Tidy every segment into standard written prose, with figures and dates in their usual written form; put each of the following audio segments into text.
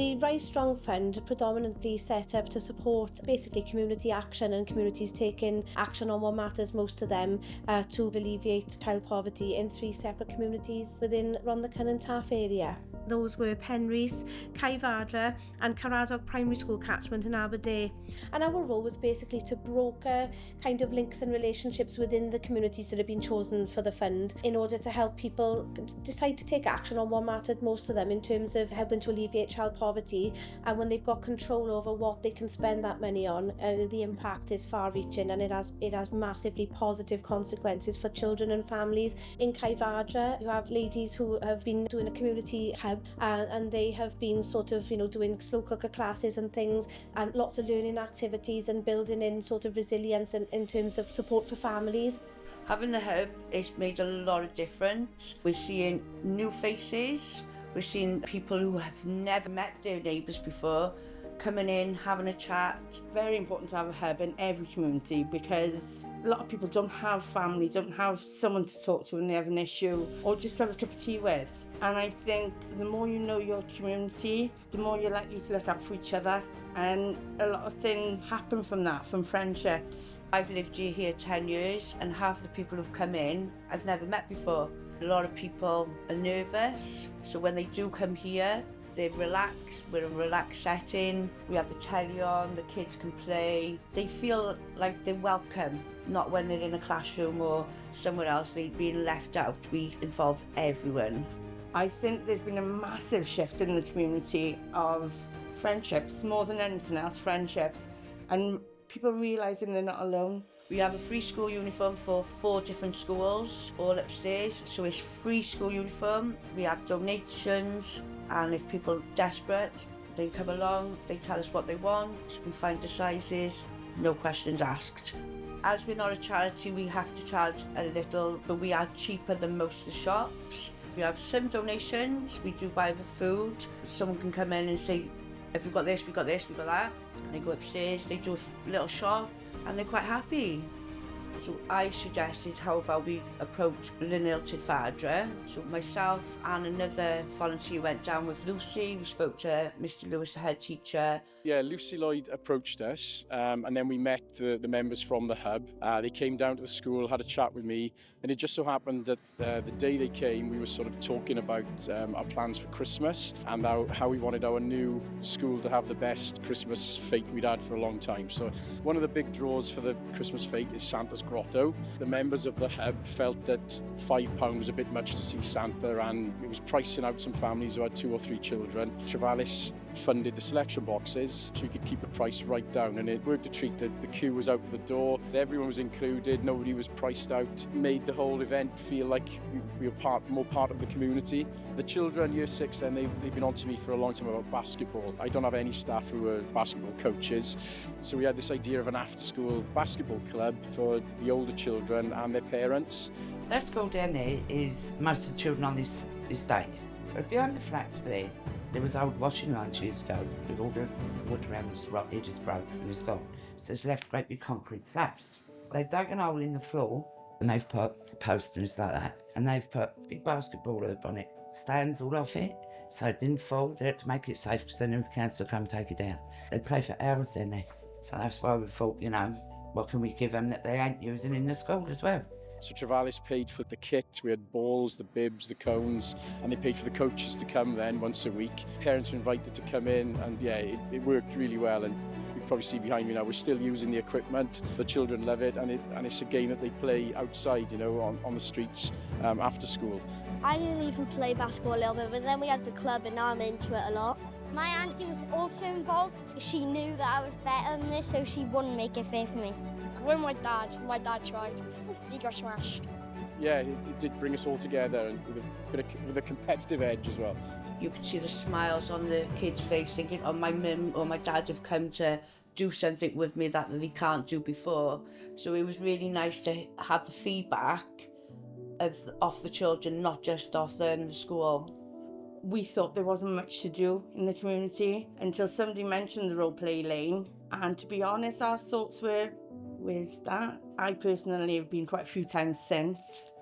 The Rise Strong Fund predominantly set up to support basically community action and communities taking action on what matters most to them to alleviate child poverty in 3 separate communities within Rhondda and Taff area. Those were Penrhys, Caerfadra and Caradog Primary School catchment in Aberdare. And our role was basically to broker kind of links and relationships within the communities that have been chosen for the fund in order to help people decide to take action on what mattered most to them in terms of helping to alleviate child poverty. And when they've got control over what they can spend that money on, the impact is far-reaching and it has massively positive consequences for children and families. In Caerfadra, you have ladies who have been doing a community hub and they have been sort of, doing slow cooker classes and things and lots of learning activities and building in sort of resilience in terms of support for families. Having the hub has made a lot of difference. We're seeing new faces, we're seeing people who have never met their neighbours before coming in, having a chat. Very important to have a hub in every community because a lot of people don't have family, don't have someone to talk to when they have an issue or just have a cup of tea with. And I think the more you know your community, the more you're likely to look out for each other. And a lot of things happen from that, from friendships. I've lived here 10 years and half the people who've come in I've never met before. A lot of people are nervous, so when they do come here, they're relaxed, we're in a relaxed setting, we have the telly on, the kids can play. They feel like they're welcome, not when they're in a classroom or somewhere else, they're being left out. We involve everyone. I think there's been a massive shift in the community of friendships, more than anything else, friendships, and people realising they're not alone. We have a free school uniform for 4 different schools, all upstairs, so it's free school uniform. We have donations, and if people are desperate, they come along, they tell us what they want, we find the sizes, no questions asked. As we're not a charity, we have to charge a little, but we are cheaper than most of the shops. We have some donations, we do buy the food. Someone can come in and say, if we've got this, we've got this, we've got that. And they go upstairs, they do a little shop, and they're quite happy. So I suggested how about we approach Lynil Tidfadra. So myself and another volunteer went down with Lucy. We spoke to Mr. Lewis, the head teacher. Yeah, Lucy Lloyd approached us and then we met the members from the hub. They came down to the school, had a chat with me, and it just so happened that the day they came, we were sort of talking about our plans for Christmas and how we wanted our new school to have the best Christmas fete we'd had for a long time. So one of the big draws for the Christmas fete is Santa's Grotto. The members of the hub felt that £5 was a bit much to see Santa, and it was pricing out some families who had 2 or 3 children. Trevalis funded the selection boxes so we could keep the price right down, and it worked a treat. The queue was out the door, everyone was included, nobody was priced out. Made the whole event feel like we were more part of the community. The children, year 6, then they've been on to me for a long time about basketball. I don't have any staff who are basketball coaches, so we had this idea of an after-school basketball club for the older children and their parents. That school down there is most of the children on this estate. But behind the flats there was old washing lines years ago with all the wood around it just broke and was gone. So it's left great big concrete slabs. They've dug an hole in the floor and they've put posters like that, and they've put big basketball hoop on it, stands all off it, so it didn't fall. They had to make it safe because they knew the council would come and take it down. They play for hours down there. So that's why we thought, what can we give them that they ain't using in the school as well? So Trevalis paid for the kit, we had balls, the bibs, the cones, and they paid for the coaches to come then once a week. Parents were invited to come in, and yeah, it worked really well. And you can probably see behind me now, we're still using the equipment. The children love it, and it's a game that they play outside, on the streets after school. I didn't even play basketball a little bit, but then we had the club and now I'm into it a lot. My auntie was also involved. She knew that I was better than this, so she wouldn't make it fair for me. When my dad tried, he got smashed. Yeah, it did bring us all together, and with a competitive edge as well. You could see the smiles on the kids' face thinking, oh, my mum or my dad have come to do something with me that they can't do before. So it was really nice to have the feedback off the children, not just off the school. We thought there wasn't much to do in the community until somebody mentioned the role play lane. And to be honest, our thoughts were, where's that? I personally have been quite a few times since.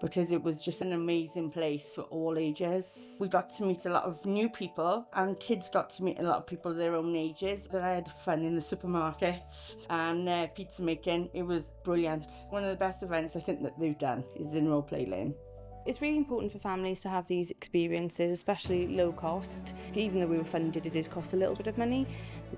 because it was just an amazing place for all ages. We got to meet a lot of new people, and kids got to meet a lot of people their own ages. That I had fun in the supermarkets and pizza making. It was brilliant. One of the best events I think that they've done is in Role Play Lane. It's really important for families to have these experiences, especially low cost. Even though we were funded, it did cost a little bit of money.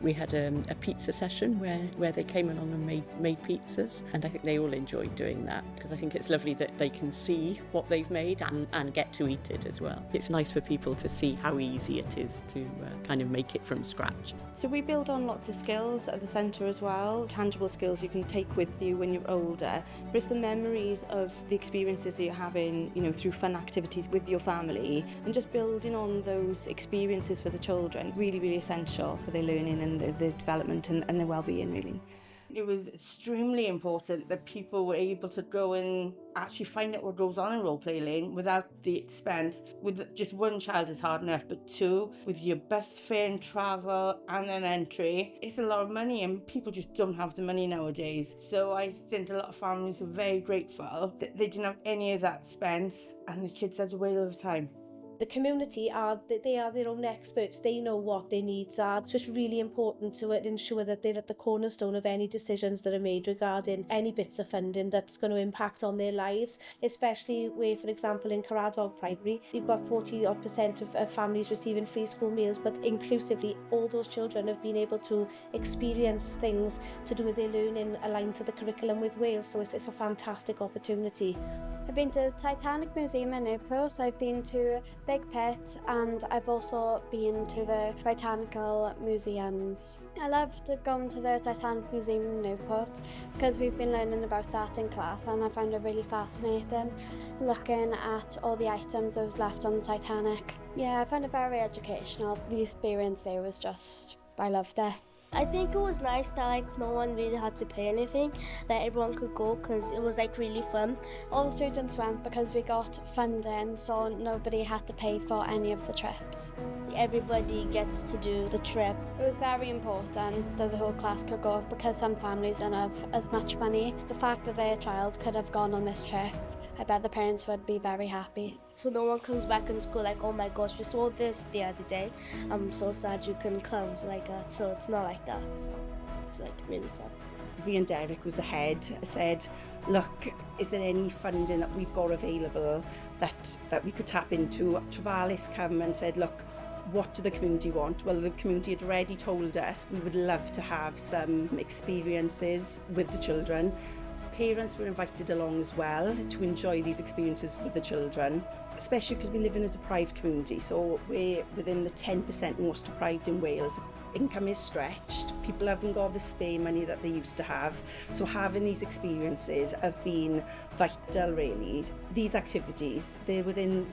We had a pizza session where they came along and made pizzas, and I think they all enjoyed doing that because I think it's lovely that they can see what they've made and get to eat it as well. It's nice for people to see how easy it is to kind of make it from scratch. So we build on lots of skills at the centre as well, tangible skills you can take with you when you're older, but it's the memories of the experiences that you're having, through fun activities with your family, and just building on those experiences for the children, really, really essential for their learning and the development and their well-being, really. It was extremely important that people were able to go and actually find out what goes on in Role Play Lane without the expense. With just one child is hard enough, but two, with your bus fare and travel and an entry, it's a lot of money, and people just don't have the money nowadays. So I think a lot of families are very grateful that they didn't have any of that expense, and the kids had a whale of a time. The community they are their own experts. They know what their needs are. So it's really important to ensure that they're at the cornerstone of any decisions that are made regarding any bits of funding that's going to impact on their lives, especially where, for example, in Caradog Primary, you've got 40% of families receiving free school meals, but inclusively, all those children have been able to experience things to do with their learning aligned to the curriculum with Wales. So it's a fantastic opportunity. I've been to the Titanic Museum in Newport, I've been to Big Pit, and I've also been to the Botanical Museums. I loved going to the Titanic Museum in Newport because we've been learning about that in class, and I found it really fascinating looking at all the items that was left on the Titanic. Yeah, I found it very educational. The experience there was just, I loved it. I think it was nice that no one really had to pay anything, that everyone could go because it was really fun. All the students went because we got funding, so nobody had to pay for any of the trips. Everybody gets to do the trip. It was very important that the whole class could go because some families don't have as much money. The fact that their child could have gone on this trip, I bet the parents would be very happy. So no one comes back in school like, oh my gosh, we saw this the other day. I'm so sad you couldn't come. So it's not like that. So it's really fun. Rhian Derrick was the head, said, look, is there any funding that we've got available that we could tap into? Travalis come and said, look, what do the community want? Well, the community had already told us we would love to have some experiences with the children. Parents were invited along as well to enjoy these experiences with the children, especially because we live in a deprived community, so we're within the 10% most deprived in Wales. Income is stretched, people haven't got the spare money that they used to have, so having these experiences have been vital, really. These activities, they're within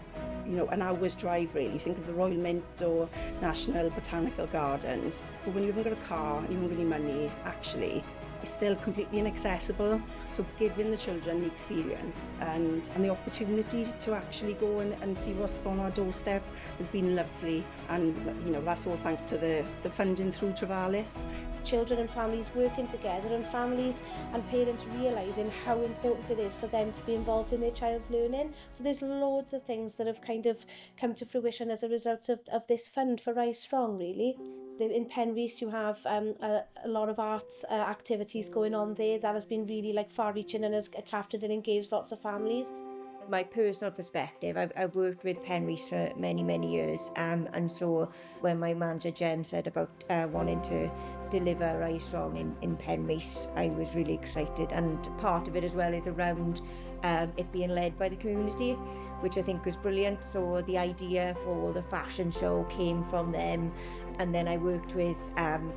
an hour's drive, really. You think of the Royal Mint or National Botanical Gardens, but when you haven't got a car and you haven't got any money, actually, it's still completely inaccessible. So giving the children the experience and the opportunity to actually go and see what's on our doorstep has been lovely. And that's all thanks to the funding through Travalis. Children and families working together, and families and parents realising how important it is for them to be involved in their child's learning. So there's loads of things that have kind of come to fruition as a result of this fund for Rise Strong, really. In Penrhys you have a lot of arts activities going on there that has been really far-reaching and has captured and engaged lots of families. My personal perspective, I've worked with Penrhys for many years, and so when my manager Jen said about wanting to deliver Rise Strong in Penrhys, I was really excited, and part of it as well is around it being led by the community, which I think was brilliant. So the idea for the fashion show came from them, and then I worked with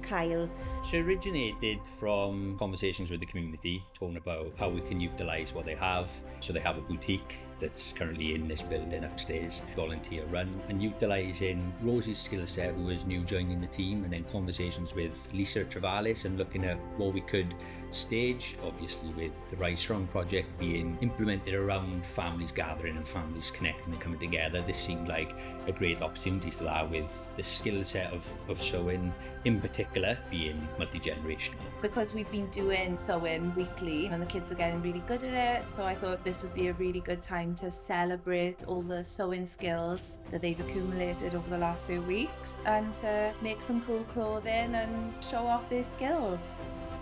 Kyle. She originated from conversations with the community, talking about how we can utilise what they have. So they have a boutique that's currently in this building upstairs, volunteer run, and utilising Rosie's skill set, who was new joining the team, and then conversations with Lisa Travalis and looking at what we could stage, obviously with the Rise Strong project being implemented around families gathering and families connecting and coming together. This seemed like a great opportunity for that, with the skill set of sewing in particular being multi-generational. Because we've been doing sewing weekly and the kids are getting really good at it, so I thought this would be a really good time time to celebrate all the sewing skills that they've accumulated over the last few weeks and to make some cool clothing and show off their skills.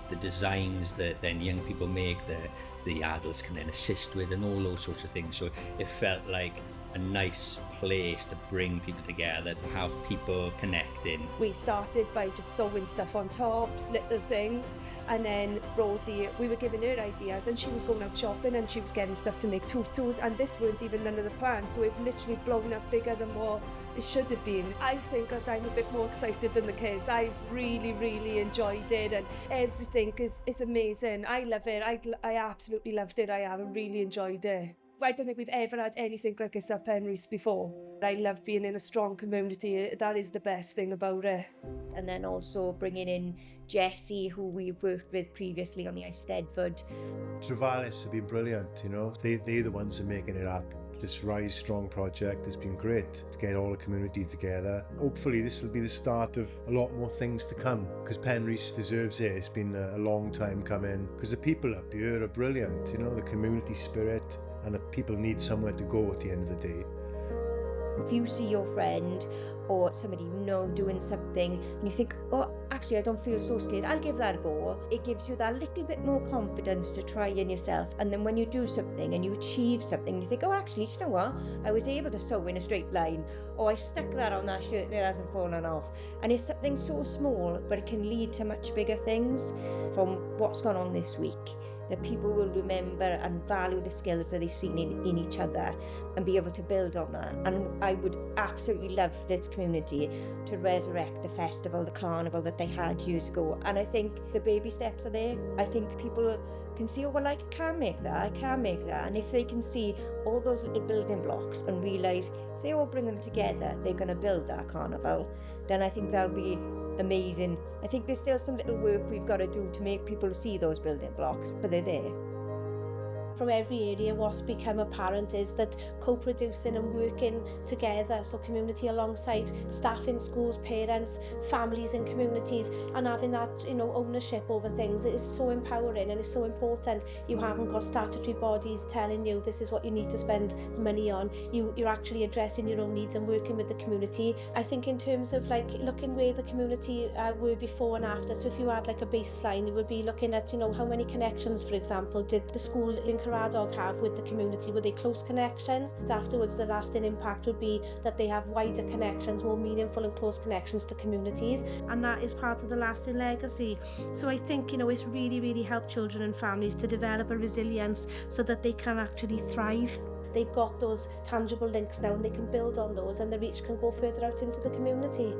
The designs that then young people make, the adults can then assist with, and all those sorts of things. So it felt like a nice place to bring people together, to have people connecting. We started by just sewing stuff on tops, little things, and then Rosie, we were giving her ideas, and she was going out shopping and she was getting stuff to make tutus, and this weren't even none of the plans, so we've literally blown up bigger than what it should have been. I think that I'm a bit more excited than the kids. I've really enjoyed it, and everything is amazing. I love it. I absolutely loved it. I have really enjoyed it. I don't think we've ever had anything like this at Penrith before. I love being in a strong community. That is the best thing about it. And then also bringing in Jessie, who we've worked with previously on the Eisteddfod. Trevalis have been brilliant, you know. They're the ones who are making it happen. This Rise Strong project has been great to get all the community together. Hopefully this will be the start of a lot more things to come, because Penrith deserves it. It's been a long time coming, because the people up here are brilliant, you know, the community spirit, and the people need somewhere to go at the end of the day. If you see your friend or somebody you know doing something and you think, oh, actually I don't feel so scared, I'll give that a go. It gives you that little bit more confidence to try in yourself. And then when you do something and you achieve something, you think, oh, actually, do you know what? I was able to sew in a straight line, or I stuck that on that shirt and it hasn't fallen off. And it's something so small, but it can lead to much bigger things. From what's gone on this week, that people will remember and value the skills that they've seen in each other and be able to build on that. And I would absolutely love this community to resurrect the festival, the carnival that they had years ago. And I think the baby steps are there. I think people can see, oh, well, I can make that, I can make that. And if they can see all those little building blocks and realise if they all bring them together, they're going to build that carnival, then I think that'll be amazing. I think there's still some little work we've got to do to make people see those building blocks, but they're there. From every area, what's become apparent is that co-producing and working together, so community alongside staff in schools, parents, families in communities, and having that, you know, ownership over things, it is so empowering and it's so important. You haven't got statutory bodies telling you this is what you need to spend money on. You're actually addressing your own needs and working with the community. I think in terms of like looking where the community were before and after, so if you had like a baseline, you would be looking at, you know, how many connections, for example, did the school in Caradog have with the community? Were they close connections? Afterwards, the lasting impact would be that they have wider connections, more meaningful and close connections to communities, and that is part of the lasting legacy. So I think, you know, it's really helped children and families to develop a resilience so that they can actually thrive. They've got those tangible links now and they can build on those, and the reach can go further out into the community.